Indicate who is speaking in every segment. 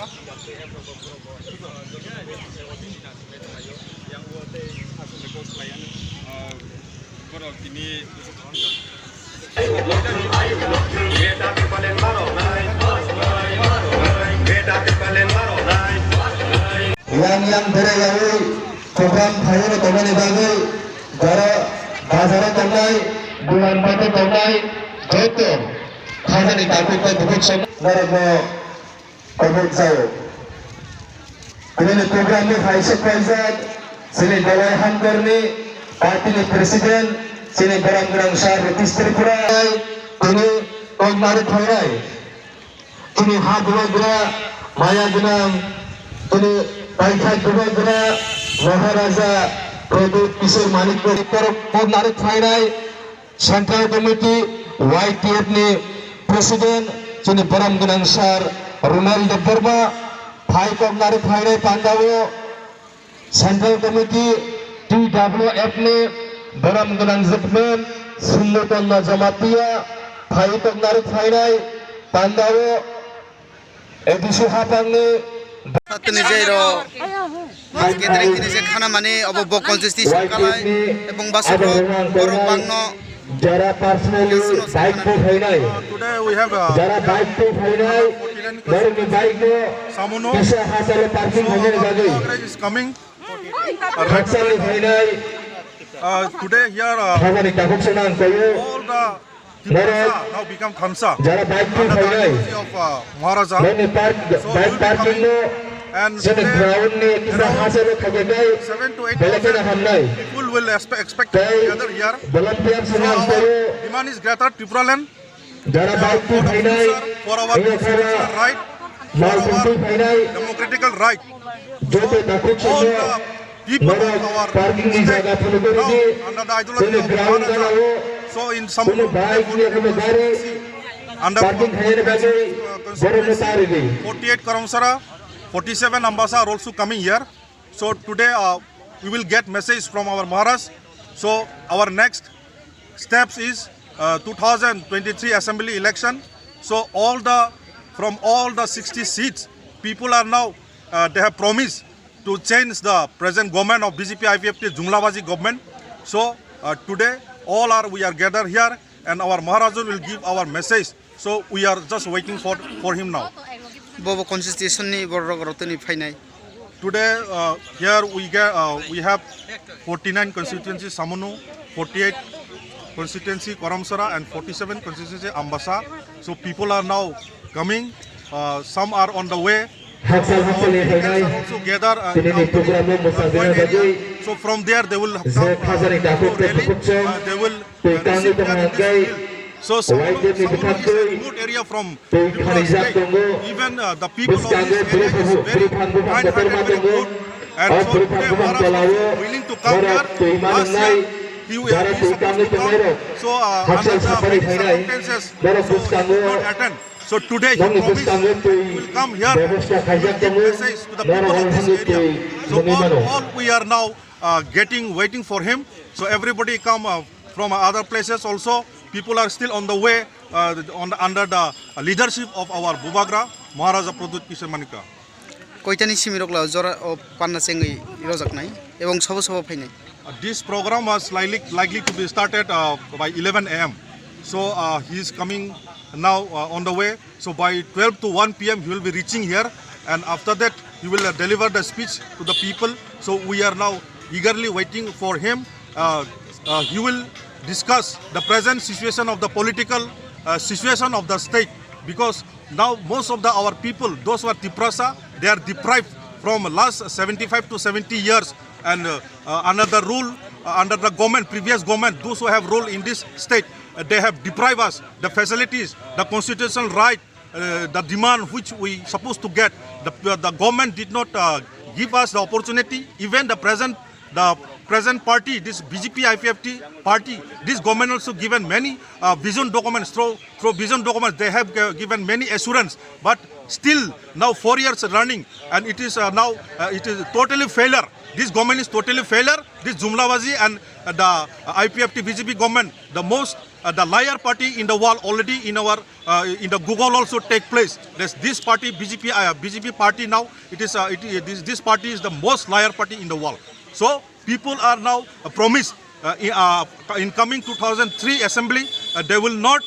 Speaker 1: yang beregawi program Phai Tomani bagai jara bazar tomai bulan batu tomai joto khazani takukai bukit sem narabo obut jauh. Ini program ni Phai Sekwaizat sini dhalai hamkarni parti ni presiden sini barang-barang syar Tripura ini Chawmanu Phai ini Bubagra Maya Gunam ini Phaika Bubagra Maharaja Produk Kisir Manik Chawmanu Phai Central Committee YTF ni Presiden sini barang-barang syar Ronaldo Burma Phai Chawmanu Phai Pandawo Central Committee TWF ni barang-barang Zikmen Sunnutan Jamatia Phai Chawmanu Phai Pandawo edisi hapang ni
Speaker 2: Tni jairo gathering tini je khana mane abo bo constitution kalai ebong basro boro bangno
Speaker 1: jara personally bike to phainai
Speaker 3: Today we have
Speaker 1: jara bike to phainai baro ni bike no
Speaker 3: Chawmanu
Speaker 1: kisa hasale parking bhane bagai
Speaker 3: Bubagra is coming.
Speaker 1: hasale phainai
Speaker 3: Today here
Speaker 1: khazani takuk senang kayo
Speaker 3: all the Tripura now become Khamsa
Speaker 1: jara bike to
Speaker 3: under the
Speaker 1: phainai
Speaker 3: agency of Maharaja.
Speaker 1: bani park bike parking no
Speaker 3: And
Speaker 1: sene
Speaker 3: today
Speaker 1: ground ni kisa hasale khagai
Speaker 3: 7 to 8
Speaker 1: belakang hamnai
Speaker 3: people will expect to gather here.
Speaker 1: volunteer
Speaker 3: So
Speaker 1: senang
Speaker 3: our
Speaker 1: kayo
Speaker 3: demand is greater Tripura land
Speaker 1: jara bike to phainai
Speaker 3: for our constitutional right, for
Speaker 1: mal to
Speaker 3: our
Speaker 1: phainai
Speaker 3: democratical right.
Speaker 1: joto takuk
Speaker 3: All
Speaker 1: senang
Speaker 3: the people of our
Speaker 1: parking ni
Speaker 3: state
Speaker 1: jaga phone
Speaker 3: now
Speaker 1: kori
Speaker 3: under the ideology
Speaker 1: sene
Speaker 3: of
Speaker 1: ground kana
Speaker 3: Maharaja.
Speaker 1: ho
Speaker 3: So in some
Speaker 1: sene bike ni kame gari
Speaker 3: under
Speaker 1: parking khayane bagai boro mo tari di
Speaker 3: 48 Karamsara, 47 Ambasa are also coming here. So today we will get message from our Maharaj. So our next steps is 2023 assembly election. So from all the 60 seats, people are now they have promised to change the present government of BJP IPFT Jumlabazi government. So today we are gathered here and our Maharaj will give our message. So we are just waiting for him now.
Speaker 2: bobo constitution ni borro rotoni phainai
Speaker 3: Today here we have 49 constituencies Chawmanu, 48 constituency Karamsara and 47 constituency Ambasa. So people are now coming. Some are on the way.
Speaker 1: haksal ni phainai
Speaker 3: Also gather.
Speaker 1: sene ni program mo musajana bagai
Speaker 3: So from there they will
Speaker 1: je khazani takuk te pukchong
Speaker 3: they will
Speaker 1: Phaika
Speaker 3: receive their
Speaker 1: gai
Speaker 3: So Chawmanu is a remote area from Tripura state. Even the people of this area is very kind-hearted, very good. And so today Maharaj is willing to come here. Last year he is supposed to come. So under the many circumstances, so he could not attend. So today he promised he will come here to give message to the people of this area. So all we are now waiting for him. So everybody come from other places also. People are still on the way under the leadership of our Bubagra, Maharaja Produk Kisir Manika.
Speaker 2: koitani simirok la jora panna chengai rojak nai ebong sobo sobo phainai
Speaker 3: This program was likely to be started by 11 a.m. So he is coming now on the way. So by 12 to 1 p.m. he will be reaching here, and after that he will deliver the speech to the people. So we are now eagerly waiting for him. He will discuss the present situation of the political situation of the state, because now most of our people, those who are Tripura, they are deprived from last 75 to 70 years, and under the rule, under the government, previous government, those who have ruled in this state, they have deprived us the facilities, the constitutional right, the demand which we supposed to get. The government did not give us the opportunity. Even the present party, this BJP IPFT party, this government also given many vision documents. Through vision documents, they have given many assurance. But still, now 4 years running, and it is now it is totally failure. This government is totally failure. This Jumlabazi and the IPFT BJP government, the most the liar party in the world already in our in the Google also take place. There's this party BJP party now. This party is the most liar party in the world. So people are now promised in coming 2003 assembly they will not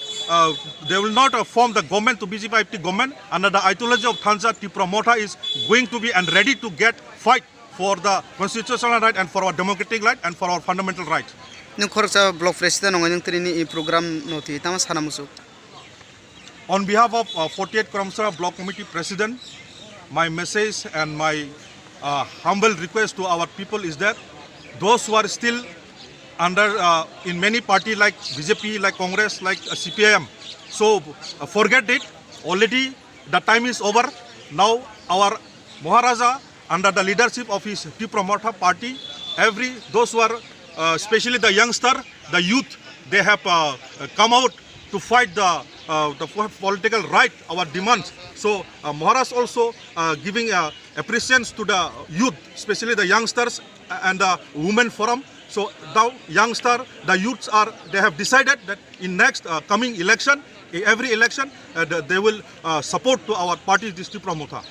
Speaker 3: form the government to BJP government under the ideology of Thansa. Tripura Motha is going to be and ready to get fight for the constitutional right and for our democratic right and for our fundamental rights.
Speaker 2: Nung korsa block president nong nung trini i program noti tama sana musuk.
Speaker 3: On behalf of 48 Karamsara Block Committee President, my message and my humble request to our people is that those who are still under in many parties like BJP, like Congress, like CPIM, so forget it. Already the time is over. Now our Maharaja, under the leadership of his Tripura Motha party, those who are especially the youngster, the youth, they have come out to fight the political right, our demands. So Maharaj also giving appreciation to the youth, especially the youngsters and the women forum. So now the youths they have decided that in next coming election, every election, they will support to our party, Tripura Motha.